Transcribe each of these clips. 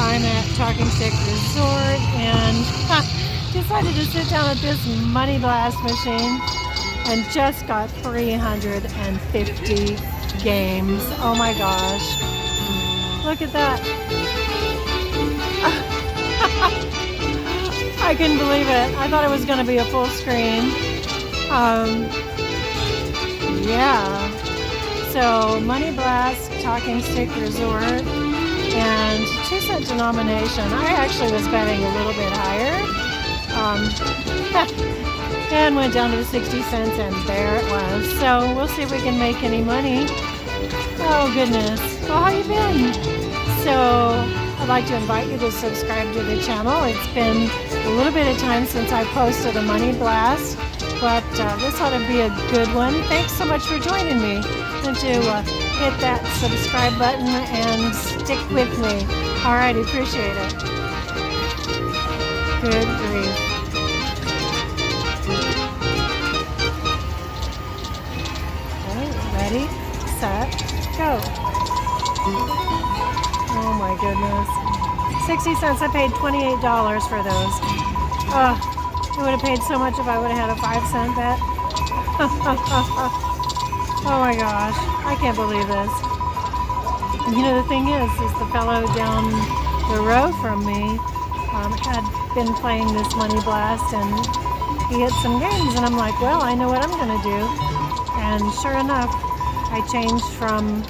I'm at Talking Stick Resort and decided to sit down at this Money Blast machine and just got 350 games. Oh my gosh. Look at that. I couldn't believe it. I thought it was going to be a full screen. Yeah. So Money Blast, Talking Stick Resort, and 2-cent denomination. I actually was betting a little bit higher. And went down to 60 cents and there it was. So we'll see if we can make any money. Oh goodness. Well, how you been? So I'd like to invite you to subscribe to the channel. It's been a little bit of time since I posted a Money Blast, but this ought to be a good one. Thanks so much for joining me, and to hit that subscribe button and stick with me. Alright, appreciate it. Good grief. Okay, ready, set, go. Oh my goodness. 60 cents. I paid $28 for those. It would have paid so much if I would have had a 5-cent bet. Oh my gosh. I can't believe this. And you know, the thing is the fellow down the row from me had been playing this Money Blast, and he hit some games, and I'm like, well, I know what I'm going to do. And sure enough, I changed from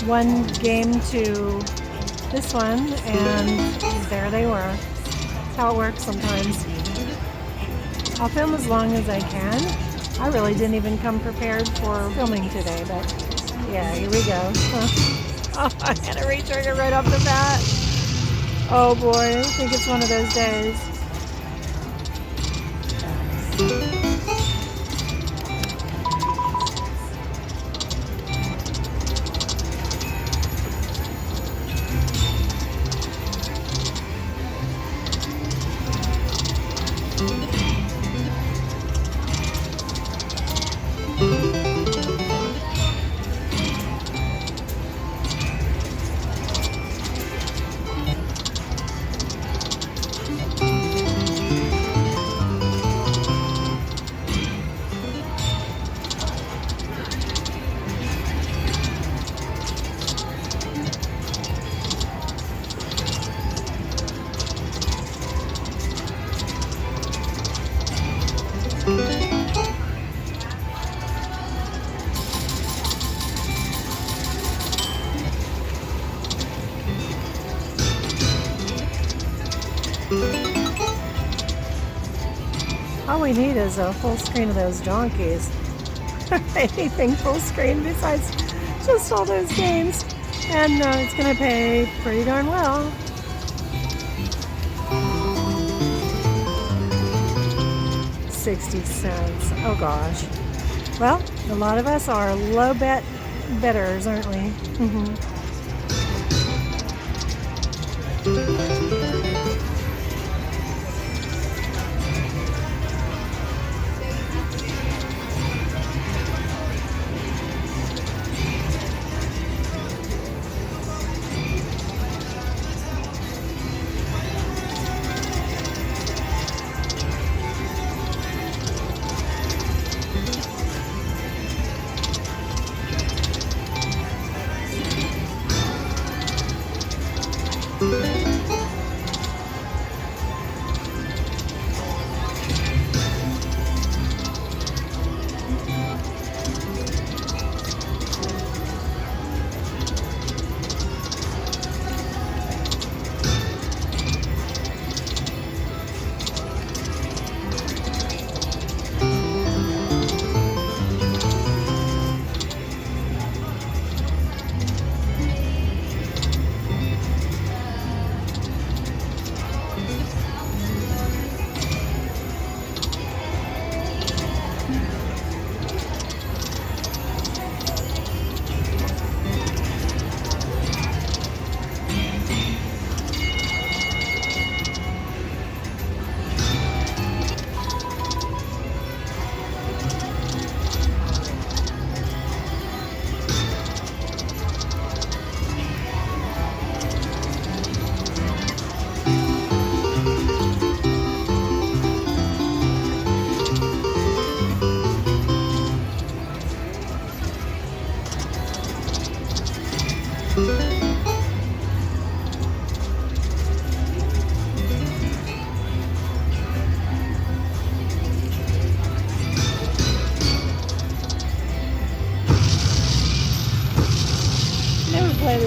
one game to this one, and there they were. That's how it works sometimes. I'll film as long as I can. I really didn't even come prepared for filming today, but yeah, here we go. Oh, I had a retrigger right off the bat. Oh boy, I think it's one of those days. All we need is a full screen of those donkeys. Anything full screen besides just all those games. And it's going to pay pretty darn well. $0.60. Oh gosh. Well, a lot of us are low bet bettors, aren't we?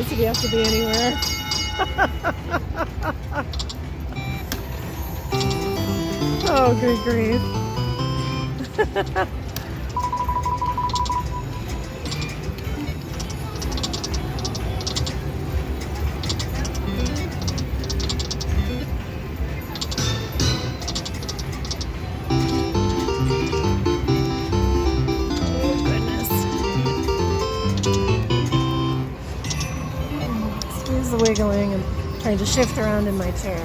this if you have to be anywhere. Oh, good grief. The wiggling and trying to shift around in my chair.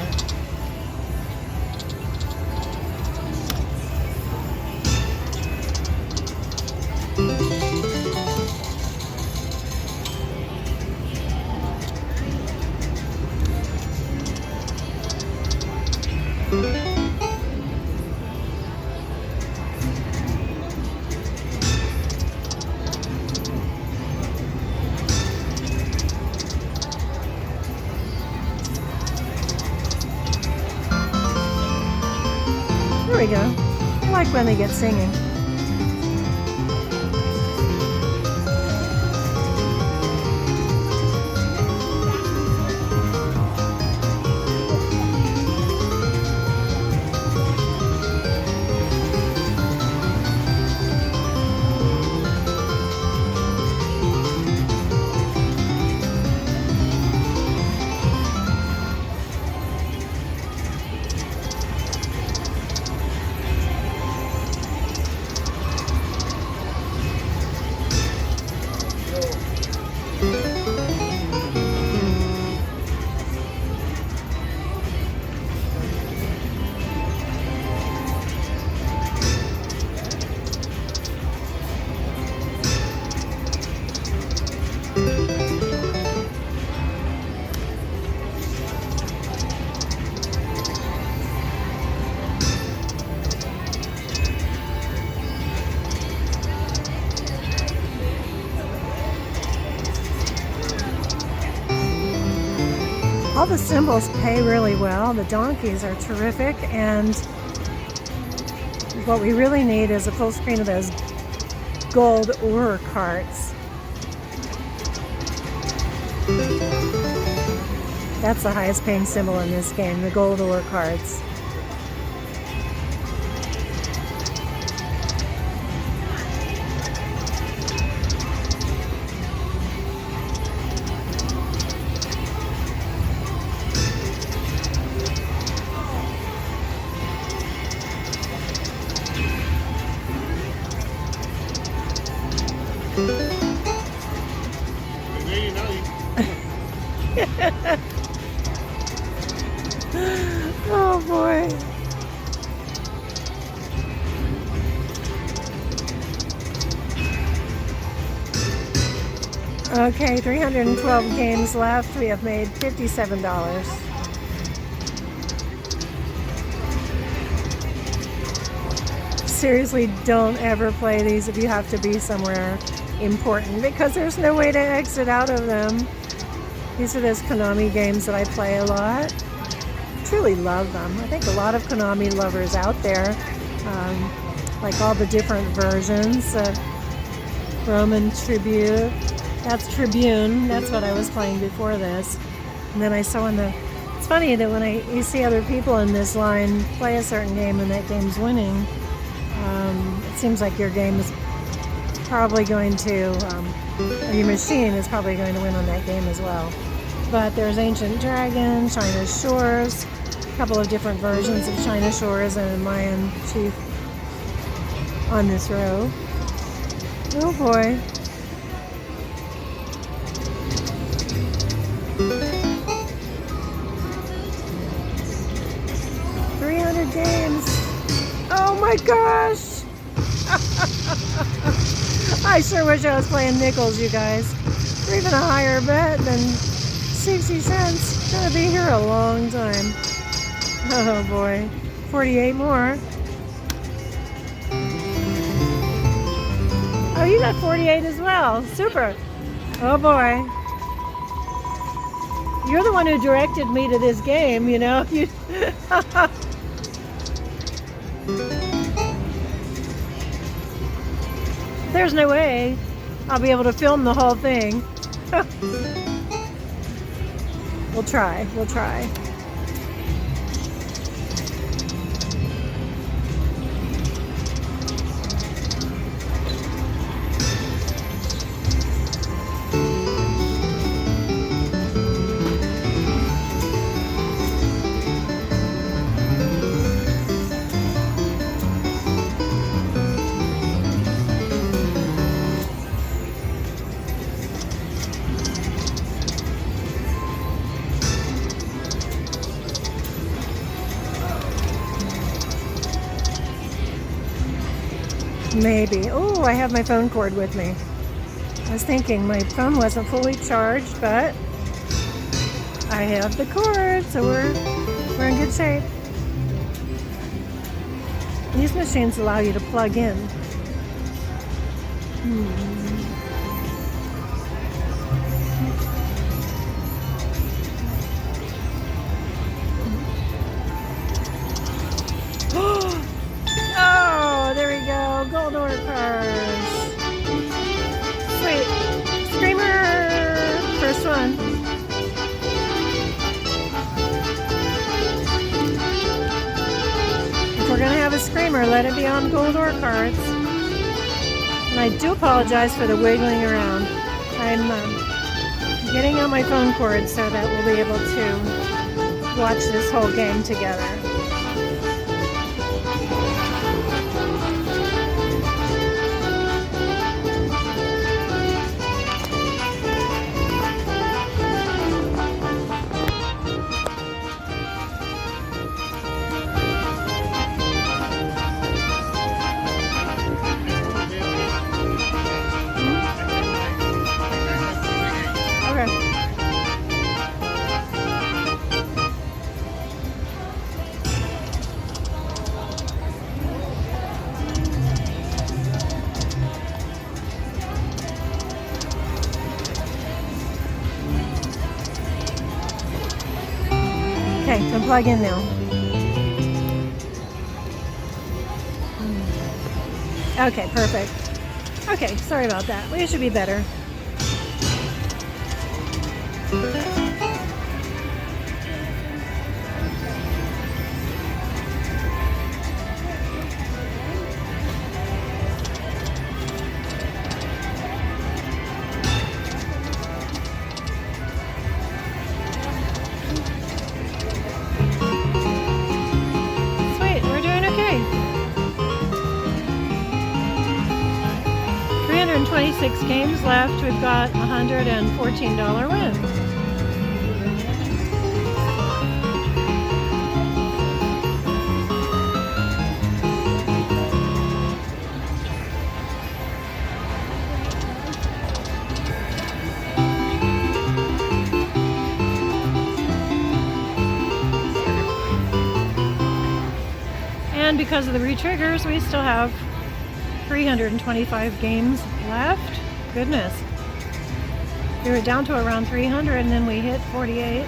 There we go. I like when they get singing. All the symbols pay really well. The donkeys are terrific, and what we really need is a full screen of those gold ore carts. That's the highest paying symbol in this game, the gold ore carts. Oh boy. Okay, 312 games left. We have made $57. Seriously, don't ever play these if you have to be somewhere important, because there's no way to exit out of them. These are those Konami games that I play a lot. Truly love them. I think a lot of Konami lovers out there like all the different versions of Roman Tribune. That's Tribune. That's what I was playing before this. And then I saw it's funny that when you see other people in this line play a certain game and that game's winning, it seems like your game is probably going to, your machine is probably going to win on that game as well. But there's Ancient Dragon, China Shores, a couple of different versions of China Shores, and Mayan Chief on this row. Oh boy. Games. Oh my gosh. I sure wish I was playing nickels, you guys. Or even a higher bet than 60 cents. Gonna be here a long time. Oh boy. 48 more. Oh, you got 48 as well. Super. Oh boy. You're the one who directed me to this game, you know. You There's no way I'll be able to film the whole thing. We'll try. We'll try. Maybe. Oh, I have my phone cord with me. I was thinking my phone wasn't fully charged, but I have the cord, so we're in good shape. These machines allow you to plug in. Oh, there we go. Gold order cards. Sweet. Screamer. First one. If we're going to have a screamer, let it be on gold ore cards. And I do apologize for the wiggling around. I'm getting out my phone cord so that we'll be able to watch this whole game together. Okay, so plug in now. Okay, perfect. Okay, sorry about that. We should be better. Sweet, we're doing okay. 326 games left. We've got $114 win. And because of the retriggers, we still have 325 games left. Goodness. We were down to around 300 and then we hit 48.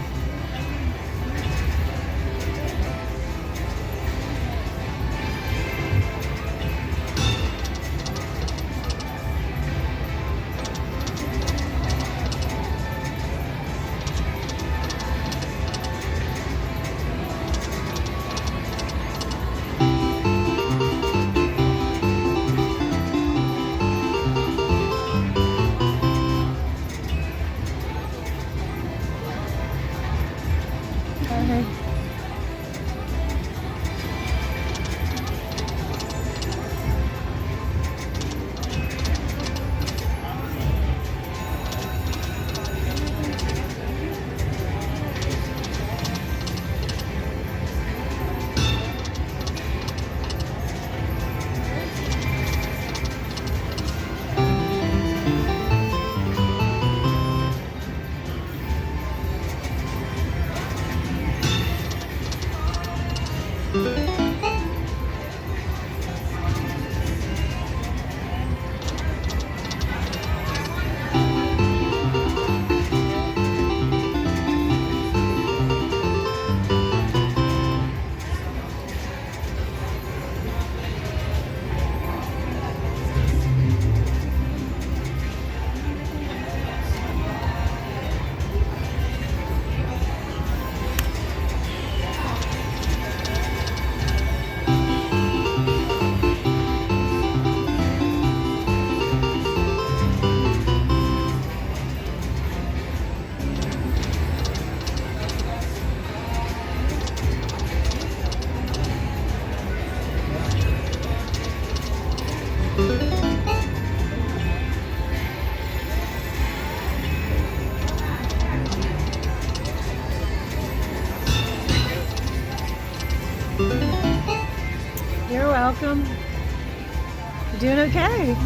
doing okay.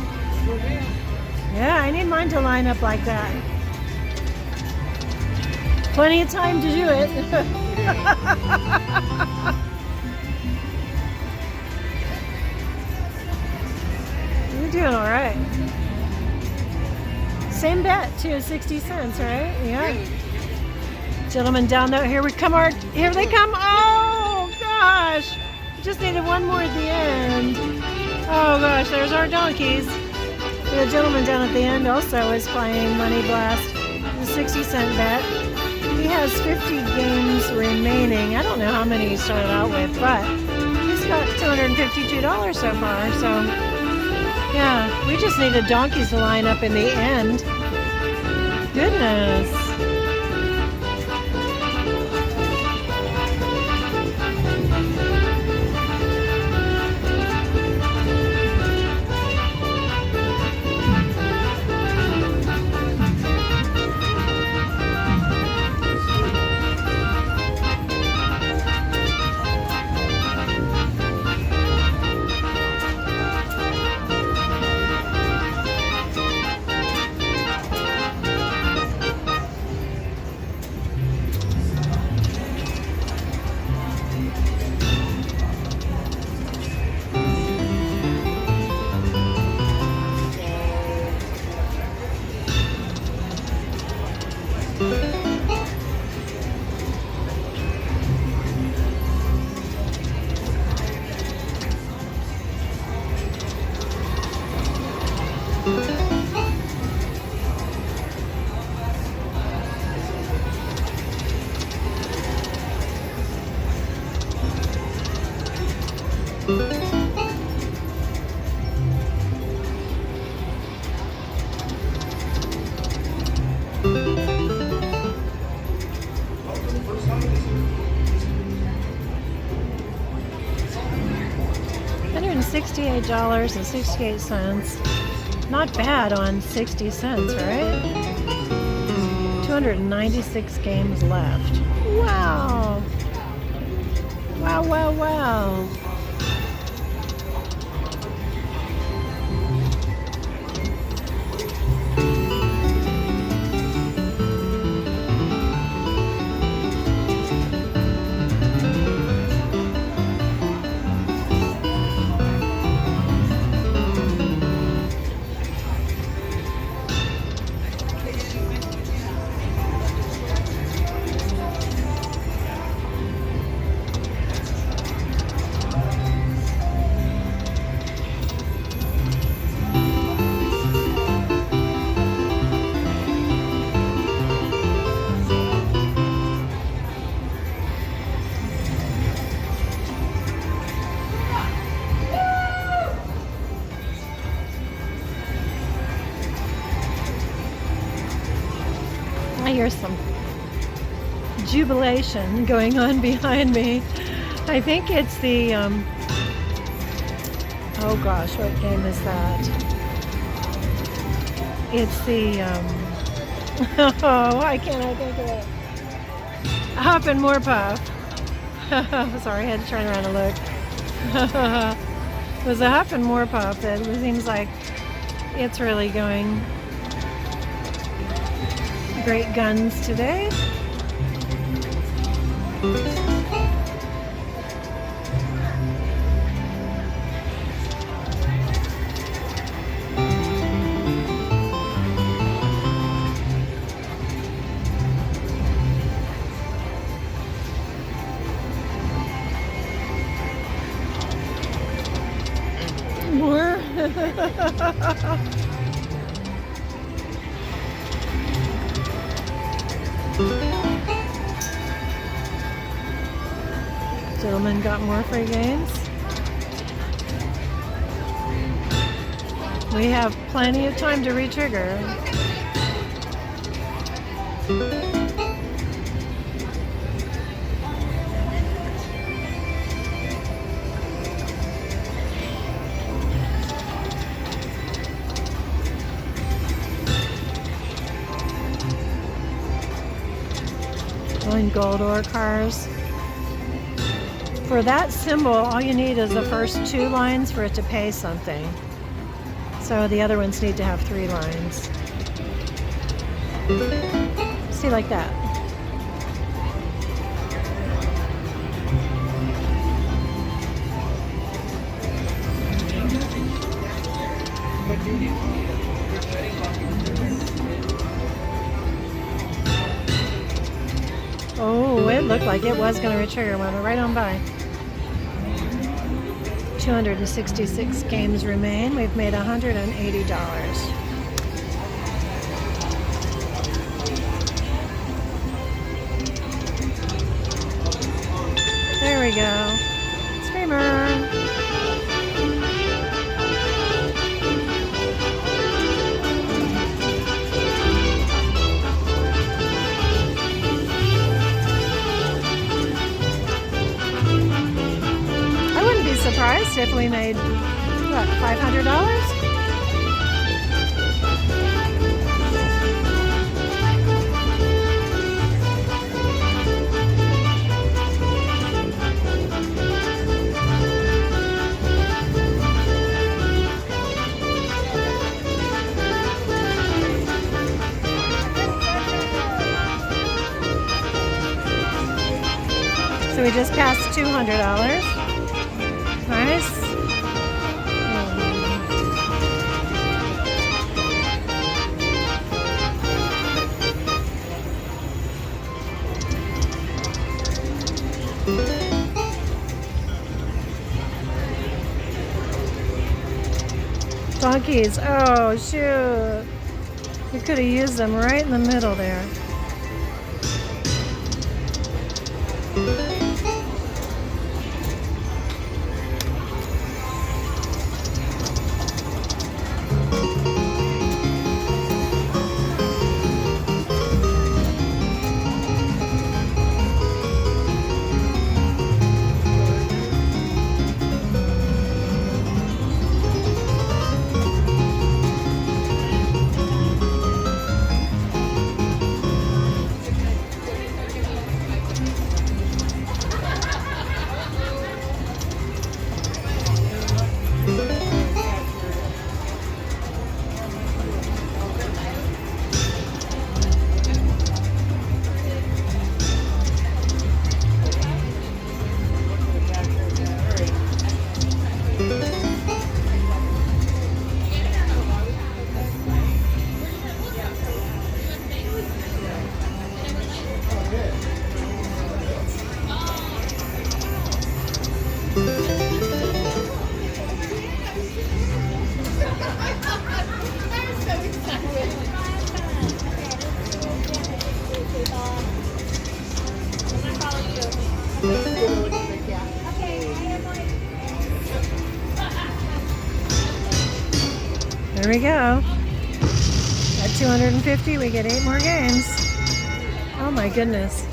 Yeah, I need mine to line up like that. Plenty of time to do it. You're doing all right. Same bet too, 60 cents, right? Yeah. Gentlemen down there, here they come. Oh gosh! Just needed one more at the end. Oh gosh, there's our donkeys. The gentleman down at the end also is playing Money Blast, the 60-cent bet. He has 50 games remaining. I don't know how many he started out with, but he's got $252 so far. So yeah, we just needed donkeys to line up in the end. Goodness. $168.68. Not bad on 60 cents, right? 296 games left. Wow. Wow, wow, wow. I hear some jubilation going on behind me. I think it's the, oh gosh, what game is that? It's the, oh, why can't I think of it? Huff and More Puff. Sorry, I had to turn around and look. It was a Huff and More Puff. It seems like it's really going great guns today. More. Gentlemen got more free games. We have plenty of time to retrigger. Gold ore cars. For that symbol, all you need is the first two lines for it to pay something. So the other ones need to have 3 lines. See, like that. Oh, it looked like it was going to retrigger. Went right on by. 266 games remain. We've made $180. There we go. Screamer. Surprised if we made, what, $500? So we just passed $200. Nice. Donkeys. Oh, shoot. We could have used them right in the middle there. There we go. At 250, we get 8 more games. Oh my goodness.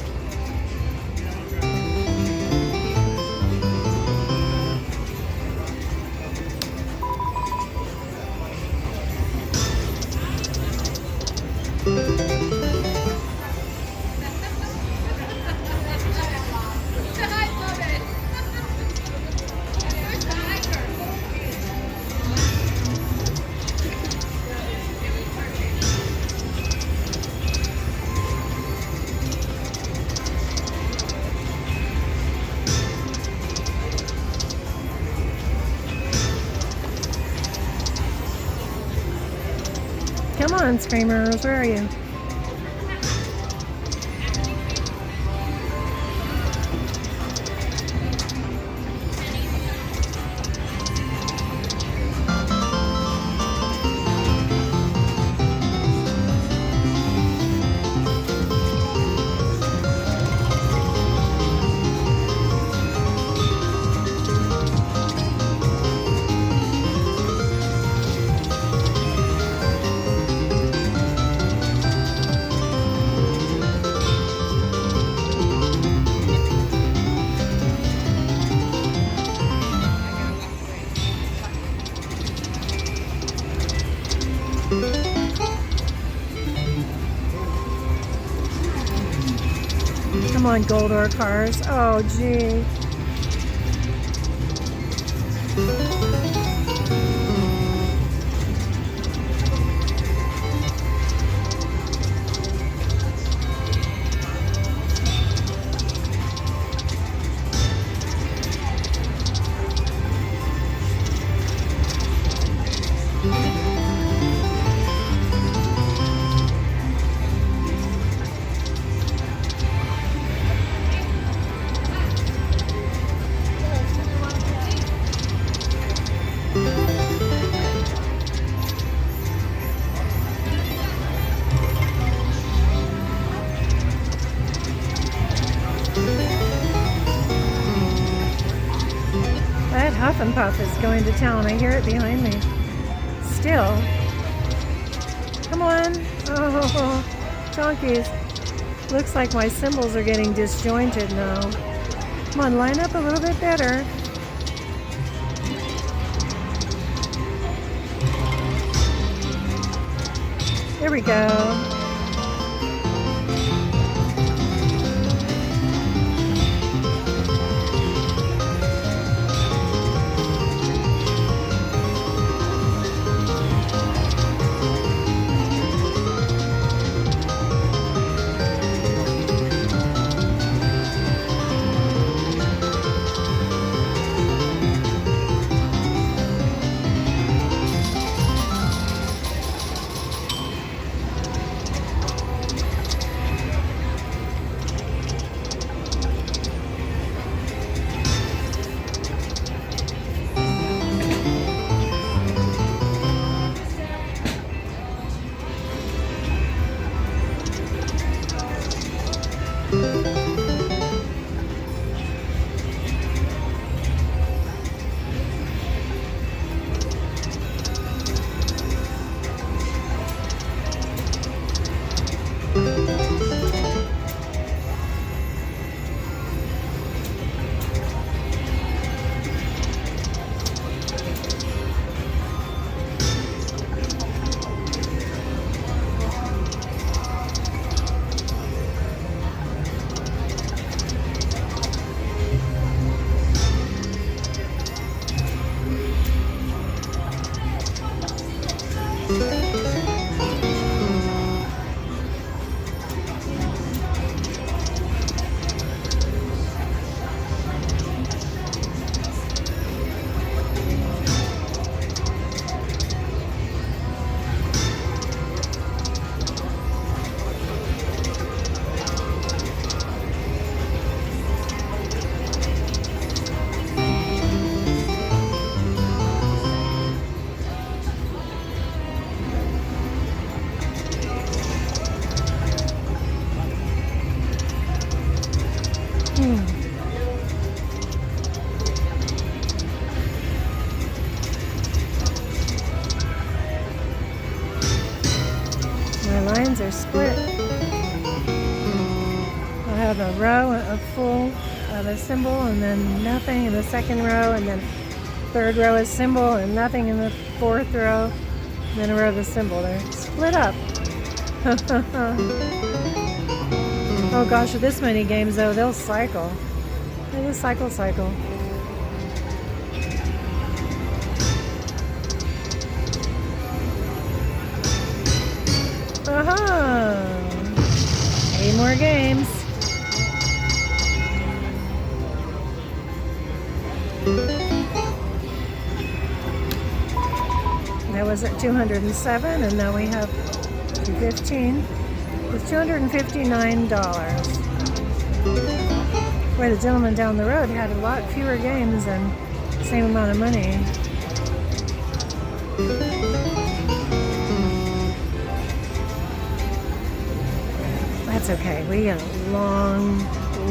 Come on, Screamers, where are you? Come on, gold ore cars. Oh, gee. Muffin Puff is going to town. I hear it behind me. Still. Come on. Oh, donkeys. Looks like my cymbals are getting disjointed now. Come on, line up a little bit better. There we go. My lines are split. I'll have a row of full of a cymbal and then nothing in the second row, and then third row is cymbal and nothing in the fourth row, and then a row of the cymbal. They're split up. Oh gosh, with this many games though, they'll cycle. They just cycle. Aha! 8 more games. That was at 207, and now we have 215 with $259. Boy, the gentleman down the road had a lot fewer games and same amount of money. That's okay. We got a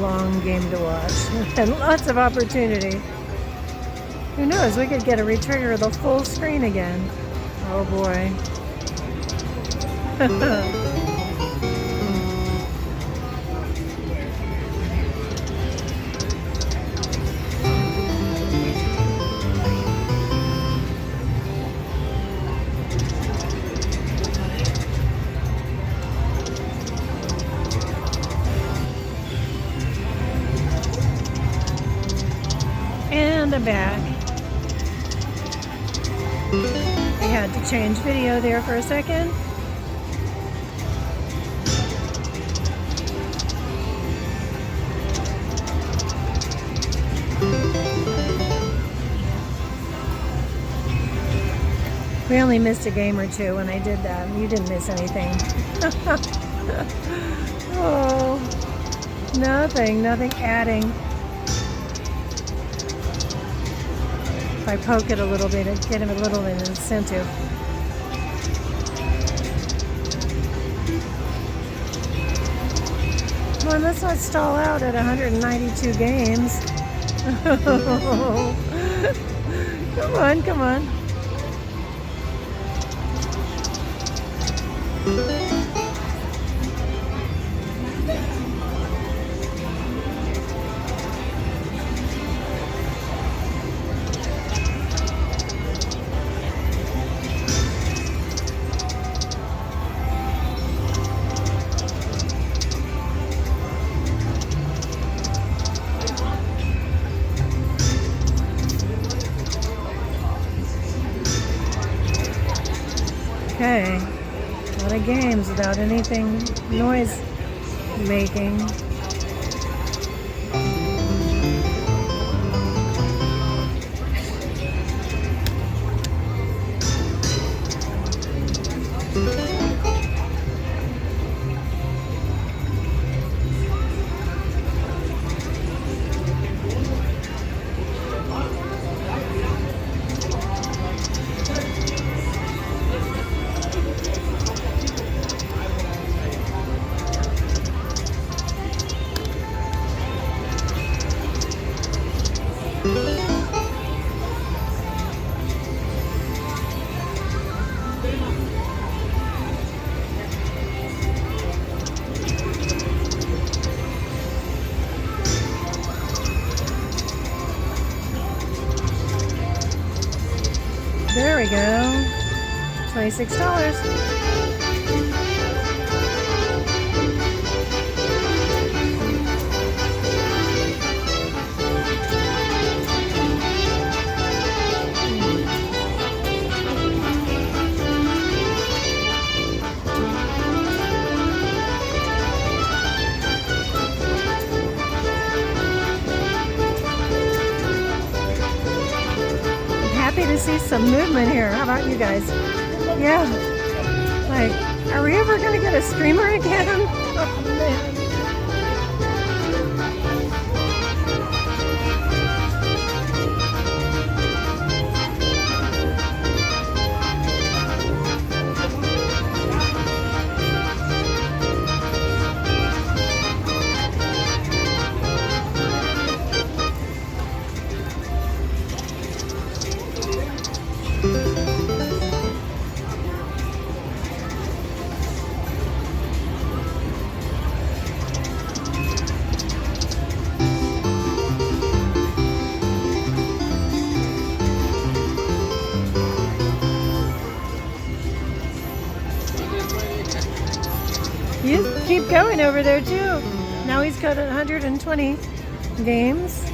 long game to watch and lots of opportunity. Who knows? We could get a retrigger of the full screen again. Oh boy. And I'm back. I had to change video there for a second. We only missed a game or two when I did that. You didn't miss anything. Oh, nothing adding. If I poke it a little bit, it'd get him a little bit of incentive. Come on, let's not stall out at 192 games. Come on, come on. Okay, a lot of games without anything noise making. There we go. $26. Happy to see some movement here. How about you guys? Yeah. Like, are we ever going to get a streamer again? Oh, man. You keep going over there too. Now he's got 120 games.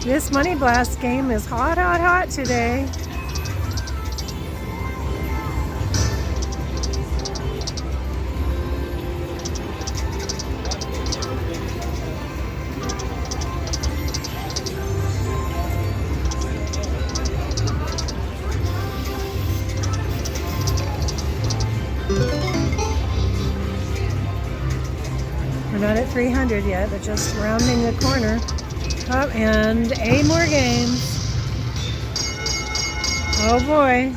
This Money Blast game is hot, hot, hot today. We're not at 300 yet, but just rounding the corner. Oh, and 8 more games. Oh boy.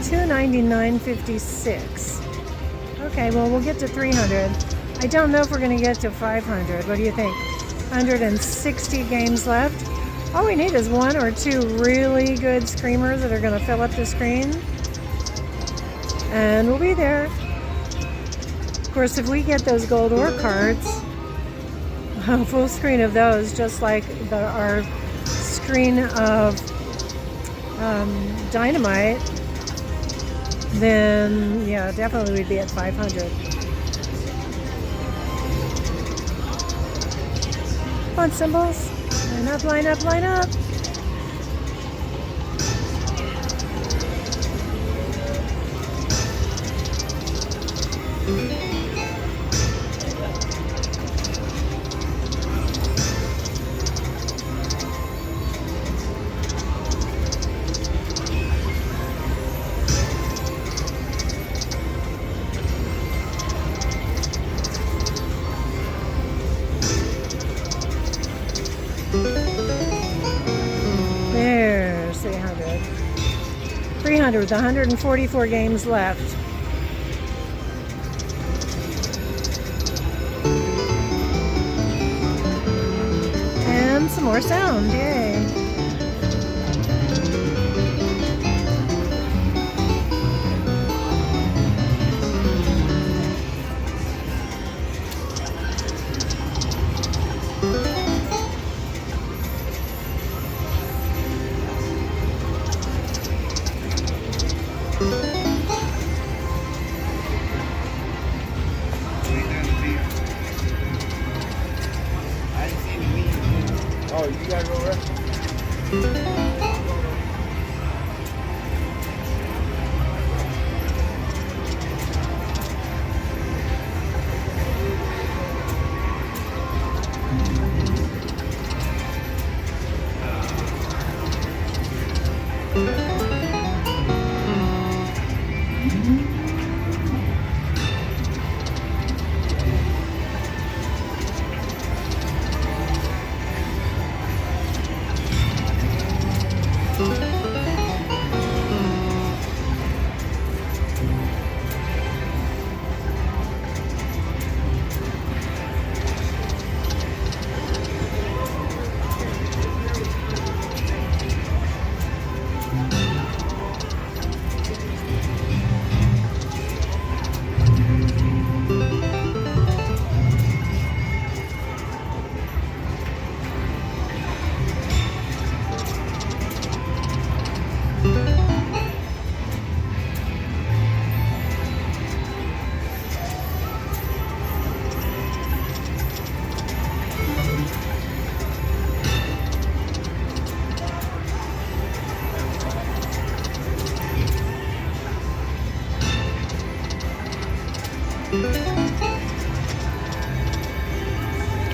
$299.56. Okay, well, we'll get to 300. I don't know if we're going to get to 500. What do you think? 160 games left. All we need is 1 or 2 really good screamers that are going to fill up the screen. And we'll be there. Of course, if we get those gold ore cards, a full screen of those, just like our screen of dynamite, then yeah, definitely we'd be at 500. Come on, symbols. Line up, line up, line up. There's 800. 300 with 144 games left. And some more sound, yay. Oh, you gotta go rest.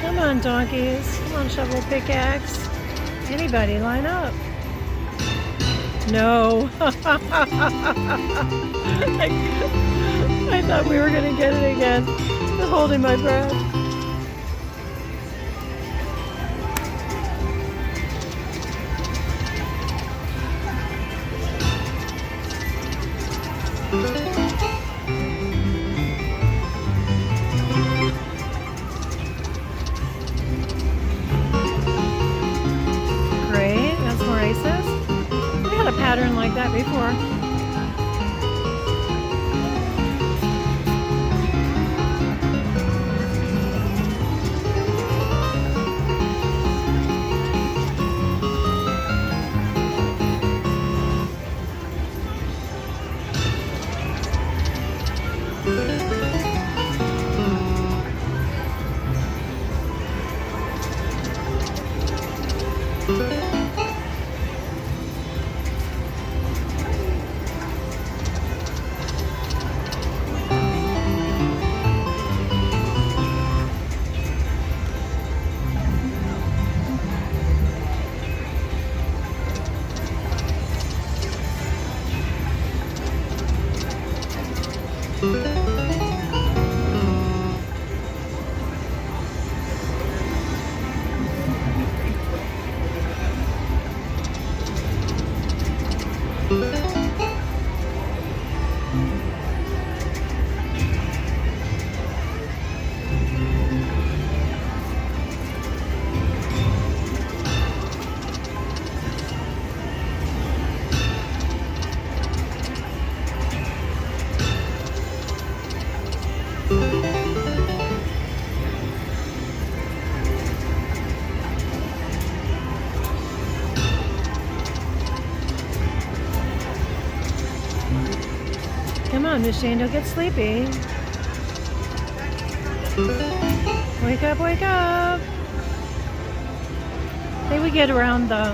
Come on, donkeys. Come on, shovel pickaxe. Anybody, line up. No. I thought we were going to get it again. I'm holding my breath. Great, that's more aces. We had a pattern like that before. Come on, machine, don't get sleepy. Wake up, wake up. I think we get around the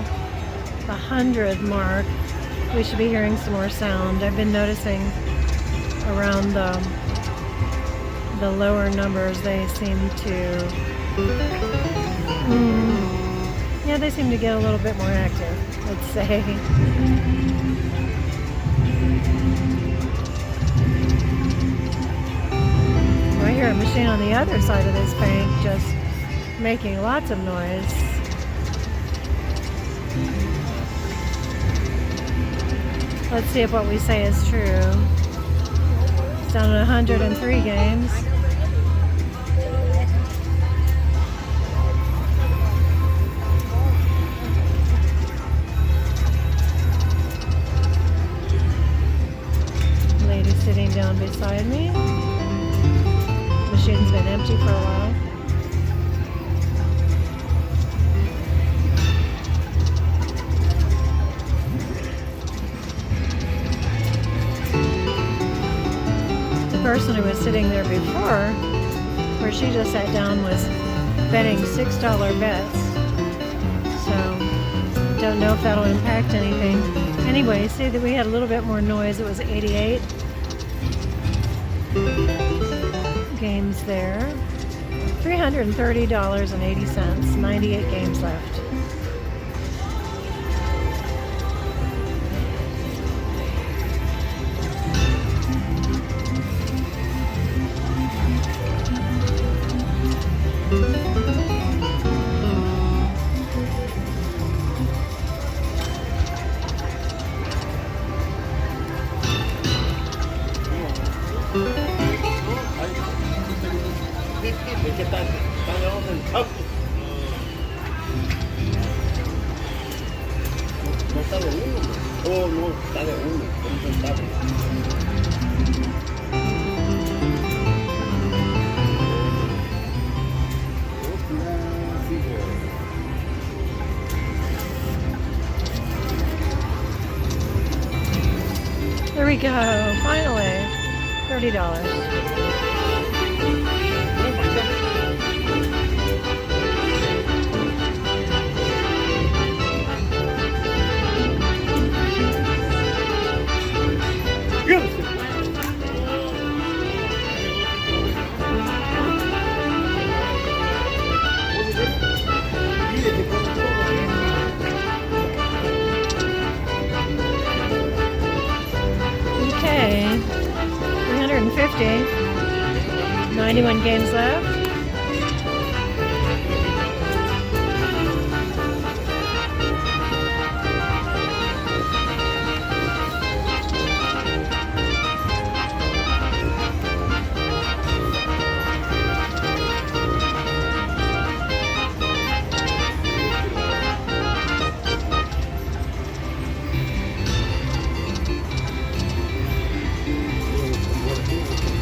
100 mark. We should be hearing some more sound. I've been noticing around the lower numbers, they seem to, yeah, they seem to get a little bit more active, let's say. I hear a machine on the other side of this bank just making lots of noise. Let's see if what we say is true. It's down to 103 games. Lady sitting down beside me. Machine's been empty for a while. The person who was sitting there before, where she just sat down, was betting $6 bets. So, don't know if that'll impact anything. Anyway, see that we had a little bit more noise. It was 88 games there. $330.80. 98 games left. Es que está debajo del campo. No está de uno. Oh, no, está de uno. Por un centavo. There we go. Finally. $30. Okay, 350, 91 games left.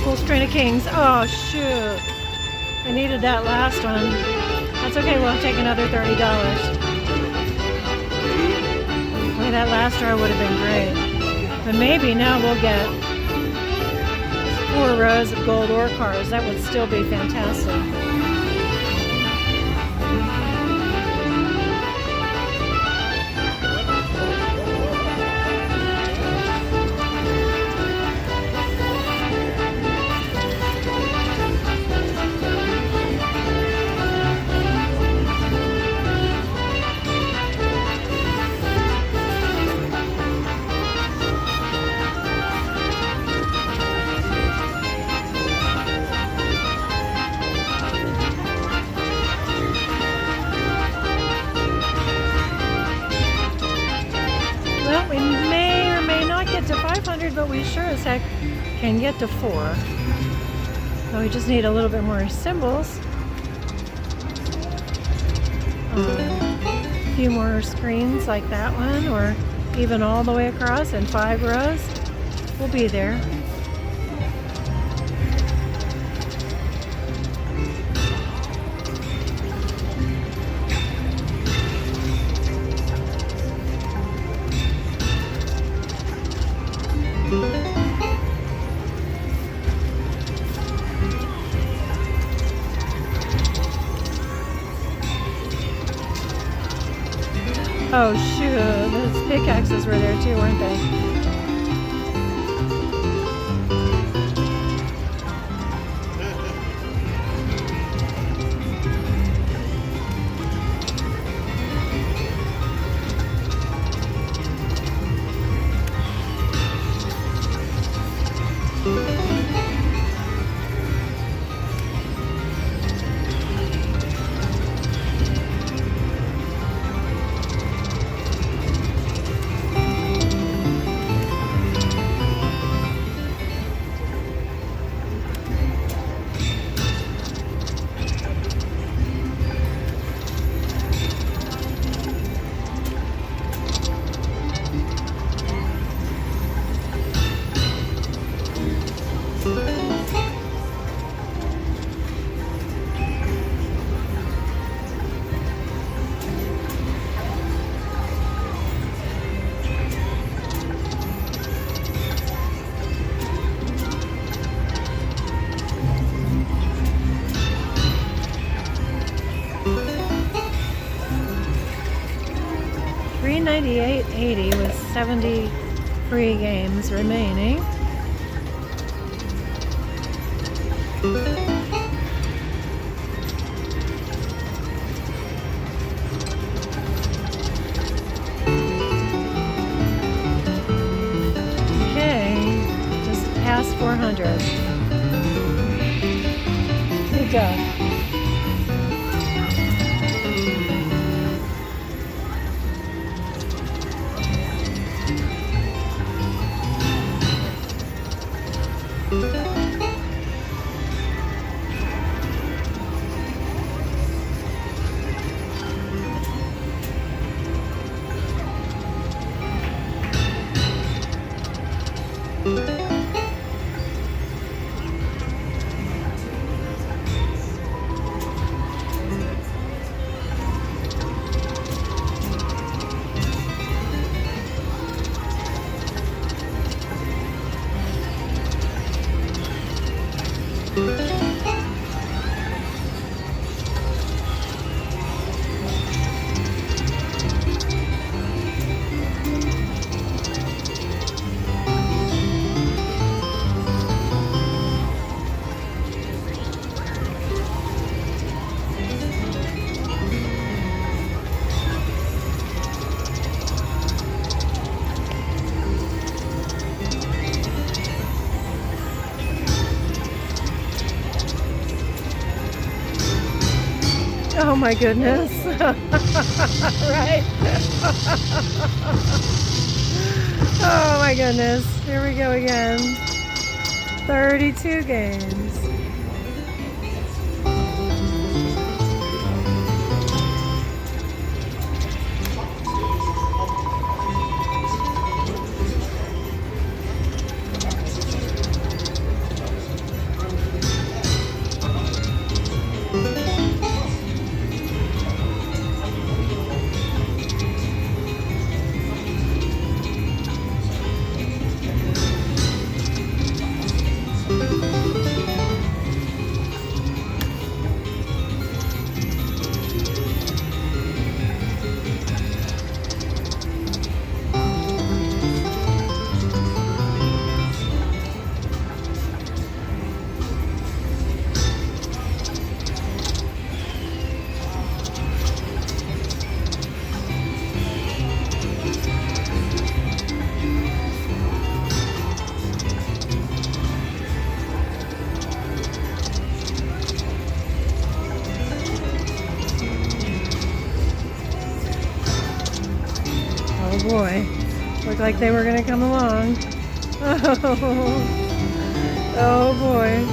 Full string of kings. Oh, shoot. I needed that last one. That's okay, we'll take another $30. Boy, that last draw would have been great. But maybe now we'll get 4 rows of gold ore cars. That would still be fantastic. Well, we may or may not get to 500, but we sure as heck can get to 4. So we just need a little bit more symbols. A few more screens like that one, or even all the way across in 5 rows. We'll be there. Oh shoot, those pickaxes were there too, weren't they? $398.80 with 70 free games remaining. Okay, just past 400. Good job. Oh my goodness. Right? Oh my goodness. Here we go again. 32 games. Oh boy, looked like they were going to come along. Oh boy.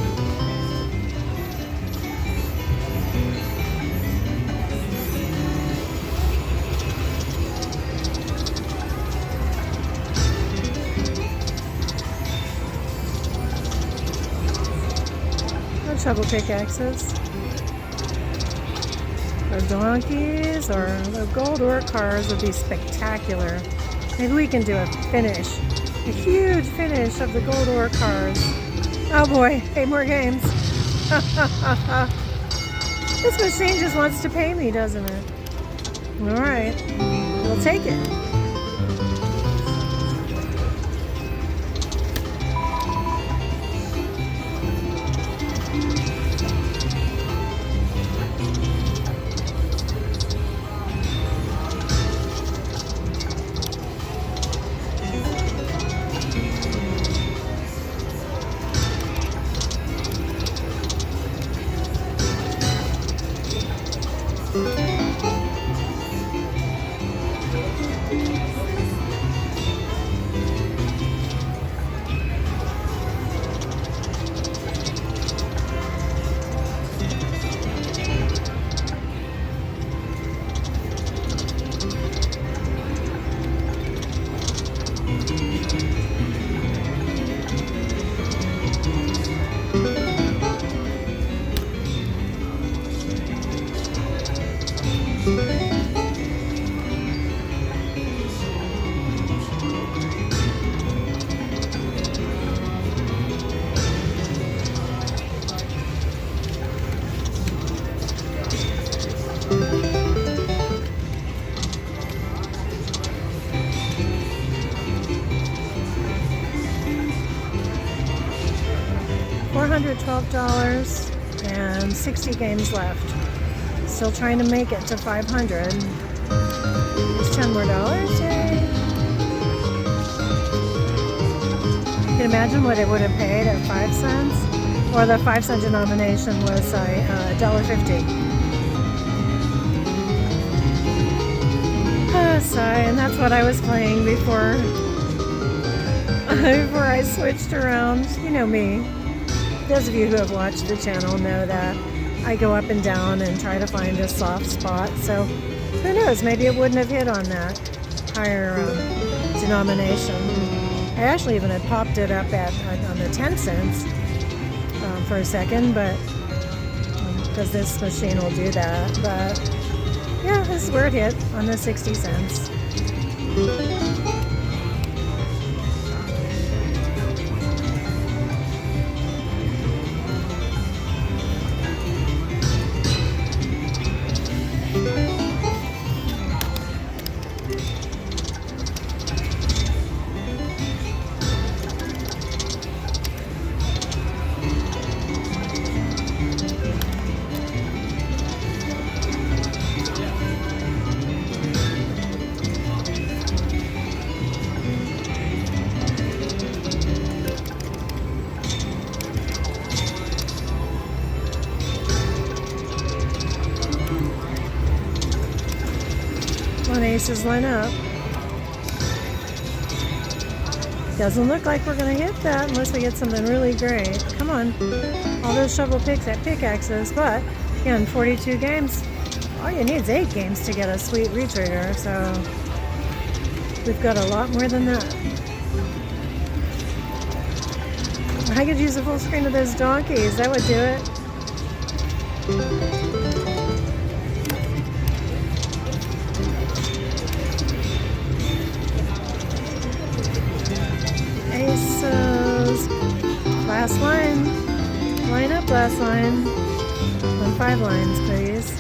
No trouble pickaxes. Or donkeys, or the gold ore cars would be spectacular. Maybe we can do a finish. A huge finish of the gold ore cars. Oh boy, 8 more games. This machine just wants to pay me, doesn't it? Alright. We'll take it. $412 and 60 games left. Still trying to make it to 500. There's 10 more dollars. Yay! You can imagine what it would have paid at 5 cents, or the 5-cent denomination was $1.50. Sigh, and that's what I was playing before I switched around. You know me. Those of you who have watched the channel know that I go up and down and try to find a soft spot. So who knows? Maybe it wouldn't have hit on that higher denomination. I actually even had popped it up on the 10 cents for a second, but because this machine will do that. But yeah, this is where it hit, on the 60 cents. When aces line up. Doesn't look like we're going to hit that unless we get something really great. Come on. All those shovel picks at pickaxes, but again, 42 games. All you need is 8 games to get a sweet retrigger, so we've got a lot more than that. I could use a full screen of those donkeys. That would do it. Aces. Last line. Line up, last line. On 5 lines, please.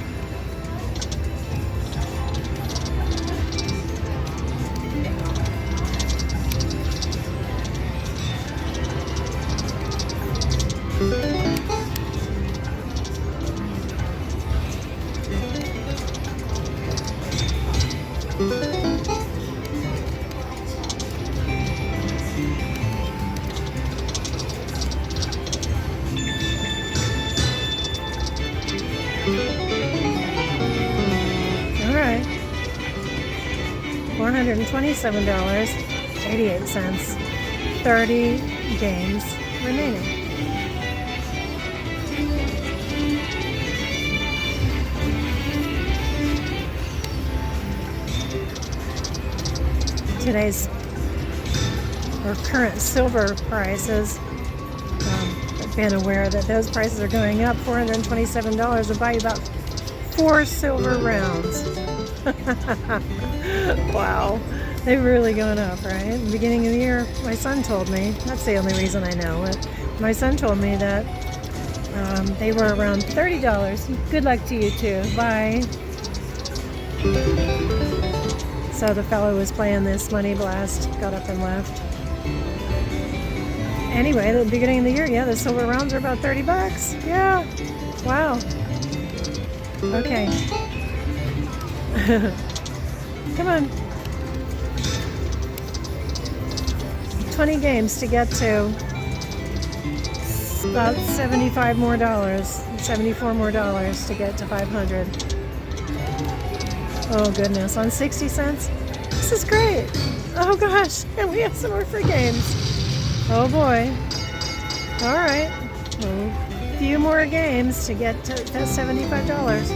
All right, $427.88. 30 games remaining. Today's or current silver prices, I've been aware that those prices are going up. $427 will buy you about 4 silver rounds. Wow, they've really gone up, right? In the beginning of the year, my son told me, that's the only reason I know it, my son told me that they were around $30. Good luck to you too. Bye. So the fellow who was playing this Money Blast got up and left. Anyway, at the beginning of the year, yeah, the silver rounds are about 30 bucks. Yeah. Wow. Okay. Come on. 20 games to get to. About $75 more, $74 more to get to 500. Oh goodness, on 60 cents? This is great. Oh gosh, and we have some more free games. Oh boy. All right. A few more games to get to that $75.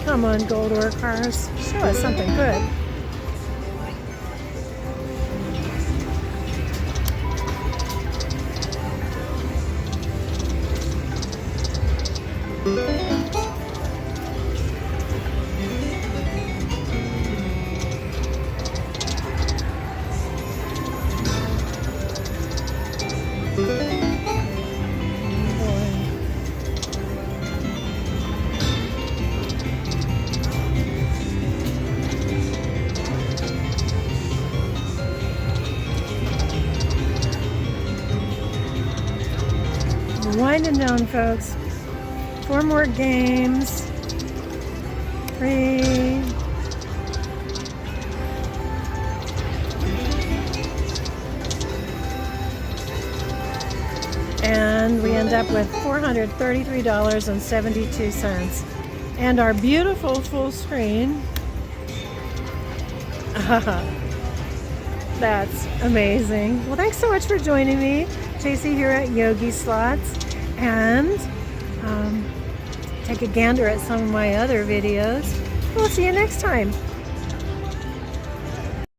Come on, gold ore cars. Show us something good. Winding down, folks. 4 more games. 3. And we end up with $433.72. And our beautiful full screen. That's amazing. Well, thanks so much for joining me. Tracy here at Yogi Slots. And take a gander at some of my other videos. We'll see you next time.